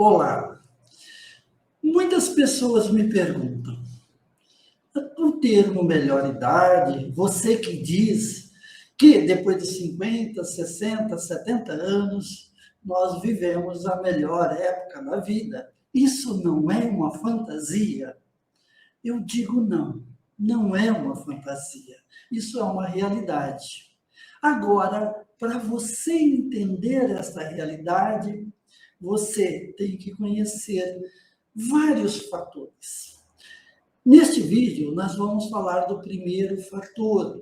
Olá, muitas pessoas me perguntam, o termo melhor idade, você que diz que depois de 50, 60, 70 anos, nós vivemos a melhor época da vida. Isso não é uma fantasia? Eu digo não, não é uma fantasia. Isso é uma realidade. Agora, para você entender essa realidade, você tem que conhecer vários fatores. Neste vídeo, nós vamos falar do primeiro fator.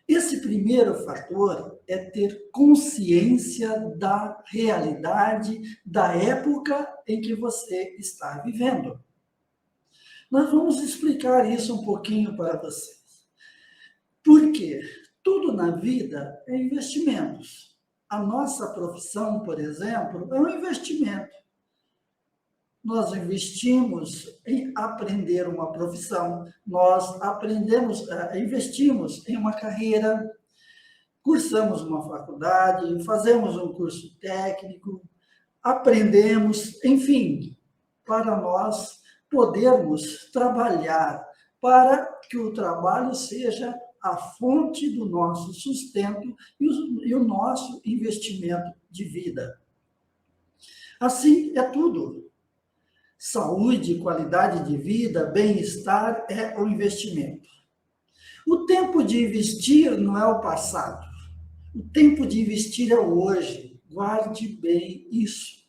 Esse primeiro fator é ter consciência da realidade, da época em que você está vivendo. Nós vamos explicar isso um pouquinho para vocês. Por quê? Tudo na vida é investimentos. A nossa profissão, por exemplo, é um investimento. Nós investimos em aprender uma profissão, nós investimos em uma carreira, cursamos uma faculdade, fazemos um curso técnico, aprendemos, enfim, para nós podermos trabalhar, para que o trabalho seja a fonte do nosso sustento e o nosso investimento de vida. Assim é tudo. Saúde, qualidade de vida, bem-estar é o investimento. O tempo de investir não é o passado. O tempo de investir é o hoje. Guarde bem isso.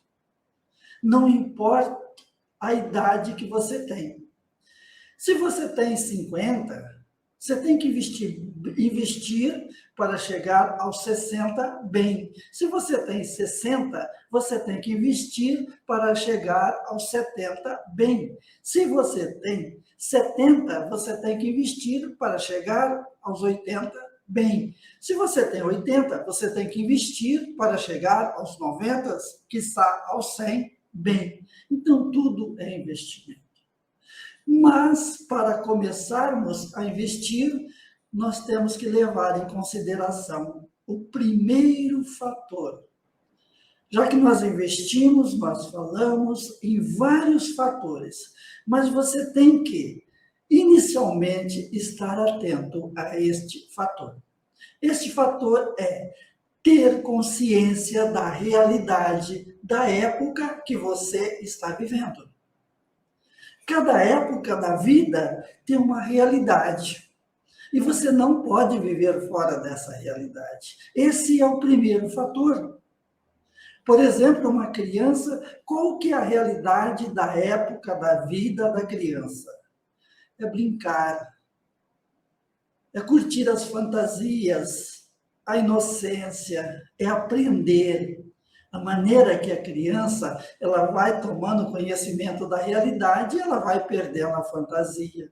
Não importa a idade que você tem. Se você tem 50, você tem que investir para chegar aos 60 bem. Se você tem 60, você tem que investir para chegar aos 70 bem. Se você tem 70, você tem que investir para chegar aos 80 bem. Se você tem 80, você tem que investir para chegar aos 90, quiçá aos 100 bem. Então, tudo é investimento. Mas, para começarmos a investir, nós temos que levar em consideração o primeiro fator. Já que nós investimos, nós falamos em vários fatores, mas você tem que, inicialmente, estar atento a este fator. Este fator é ter consciência da realidade da época que você está vivendo. Cada época da vida tem uma realidade. E você não pode viver fora dessa realidade. Esse é o primeiro fator. Por exemplo, uma criança, qual que é a realidade da época da vida da criança? É brincar, é curtir as fantasias, a inocência, é aprender. A maneira que a criança ela vai tomando conhecimento da realidade, ela vai perdendo a fantasia.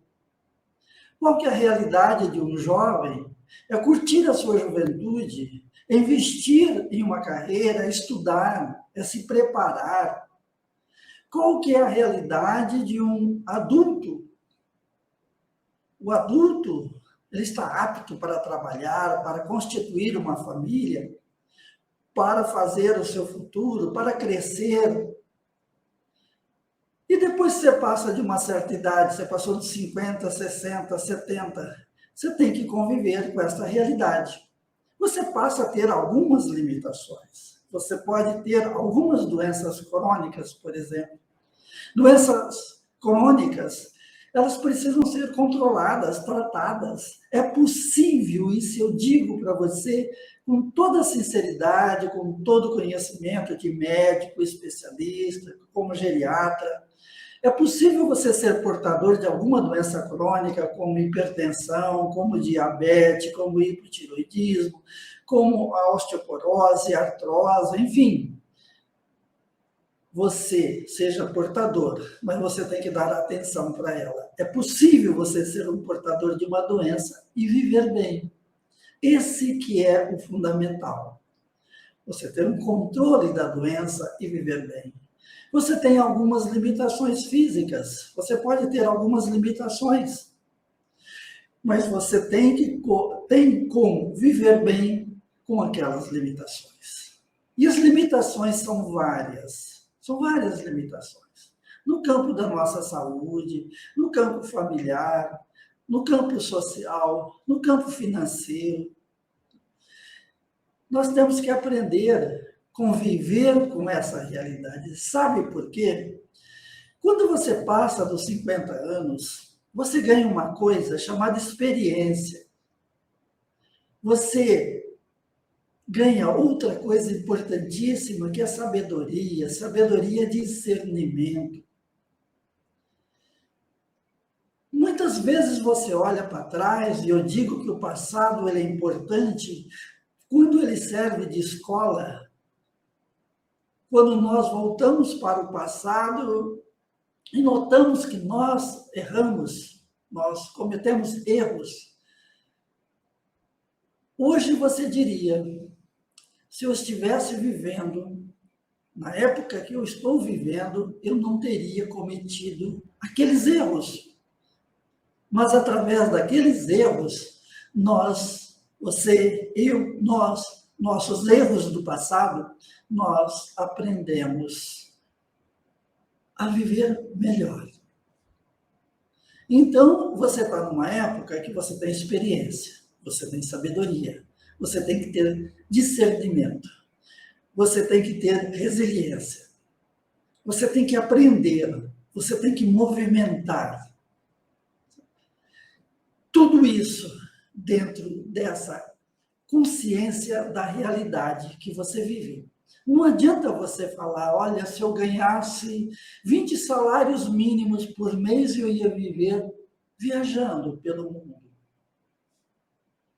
Qual que é a realidade de um jovem? É curtir a sua juventude, é investir em uma carreira, é estudar, é se preparar. Qual que é a realidade de um adulto? O adulto, ele está apto para trabalhar, para constituir uma família, para fazer o seu futuro, para crescer. E depois você passa de uma certa idade, você passou de 50, 60, 70, você tem que conviver com essa realidade. Você passa a ter algumas limitações. Você pode ter algumas doenças crônicas, por exemplo. Doenças crônicas, elas precisam ser controladas, tratadas. É possível, isso eu digo para você, com toda a sinceridade, com todo o conhecimento de médico, especialista, como geriatra, é possível você ser portador de alguma doença crônica, como hipertensão, como diabetes, como hipotiroidismo, como a osteoporose, artrose, enfim. Você seja portador, mas você tem que dar atenção para ela. É possível você ser um portador de uma doença e viver bem. Esse que é o fundamental. Você ter um controle da doença e viver bem. Você tem algumas limitações físicas, você pode ter algumas limitações, mas você tem como viver bem com aquelas limitações. E as limitações são várias. São várias limitações. No campo da nossa saúde, no campo familiar, no campo social, no campo financeiro. Nós temos que aprender a conviver com essa realidade. Sabe por quê? Quando você passa dos 50 anos, você ganha uma coisa chamada experiência. Você ganha outra coisa importantíssima, que é sabedoria de discernimento. Muitas vezes você olha para trás, e eu digo que o passado ele é importante, quando ele serve de escola, quando nós voltamos para o passado e notamos que nós erramos, nós cometemos erros. Hoje você diria, se eu estivesse vivendo na época que eu estou vivendo, eu não teria cometido aqueles erros. Mas através daqueles erros, nossos erros do passado, nós aprendemos a viver melhor. Então, você está numa época que você tem experiência, você tem sabedoria, você tem que ter discernimento, você tem que ter resiliência, você tem que aprender, você tem que movimentar. Tudo isso dentro dessa consciência da realidade que você vive. Não adianta você falar, olha, se eu ganhasse 20 salários mínimos por mês, eu ia viver viajando pelo mundo.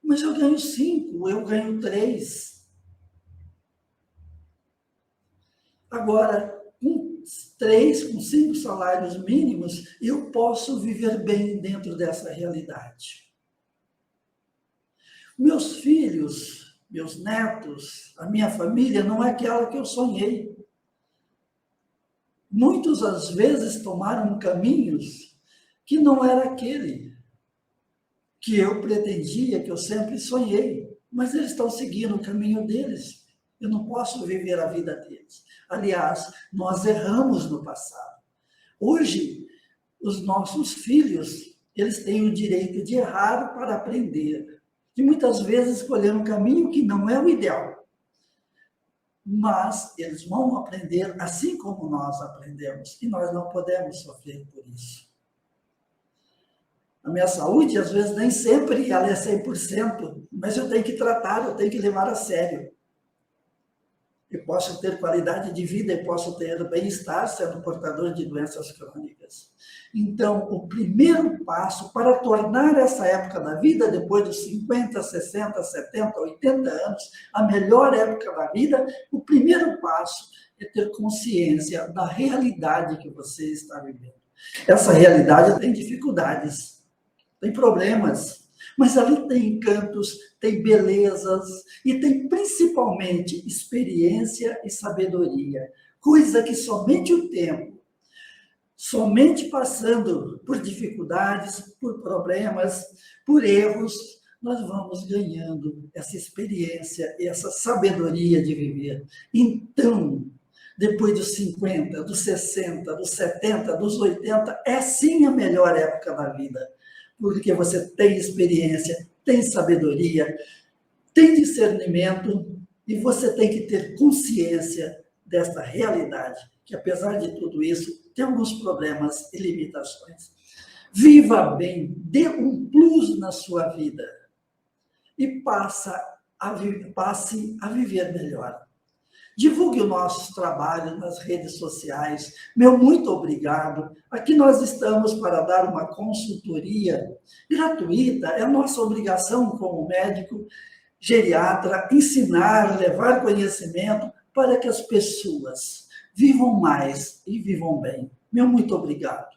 Mas eu ganho 5, eu ganho 3. Agora, com 3, com 5 salários mínimos, eu posso viver bem dentro dessa realidade. Meus filhos, meus netos, a minha família não é aquela que eu sonhei. Muitos, às vezes, tomaram caminhos que não era aquele que eu pretendia, que eu sempre sonhei. Mas eles estão seguindo o caminho deles. Eu não posso viver a vida deles. Aliás, nós erramos no passado. Hoje, os nossos filhos, eles têm o direito de errar para aprender. E muitas vezes escolheram um caminho que não é o ideal. Mas eles vão aprender assim como nós aprendemos. E nós não podemos sofrer por isso. A minha saúde, às vezes, nem sempre ela é 100%, mas eu tenho que tratar, eu tenho que levar a sério. Eu posso ter qualidade de vida, eu posso ter bem-estar sendo portador de doenças crônicas. Então, o primeiro passo para tornar essa época da vida, depois dos 50, 60, 70, 80 anos, a melhor época da vida, o primeiro passo é ter consciência da realidade que você está vivendo. Essa realidade tem dificuldades, tem problemas, mas ali tem encantos, tem belezas e tem principalmente experiência e sabedoria, coisa que somente o tempo, somente passando por dificuldades, por problemas, por erros, nós vamos ganhando essa experiência e essa sabedoria de viver. Então, depois dos 50, dos 60, dos 70, dos 80, é sim a melhor época da vida. Porque você tem experiência, tem sabedoria, tem discernimento e você tem que ter consciência desta realidade, que apesar de tudo isso, tem alguns problemas e limitações. Viva bem, dê um plus na sua vida e passe a viver melhor. Divulgue o nosso trabalho nas redes sociais. Meu muito obrigado. Aqui nós estamos para dar uma consultoria gratuita. É nossa obrigação como médico geriatra ensinar, levar conhecimento para que as pessoas vivam mais e vivam bem. Meu muito obrigado.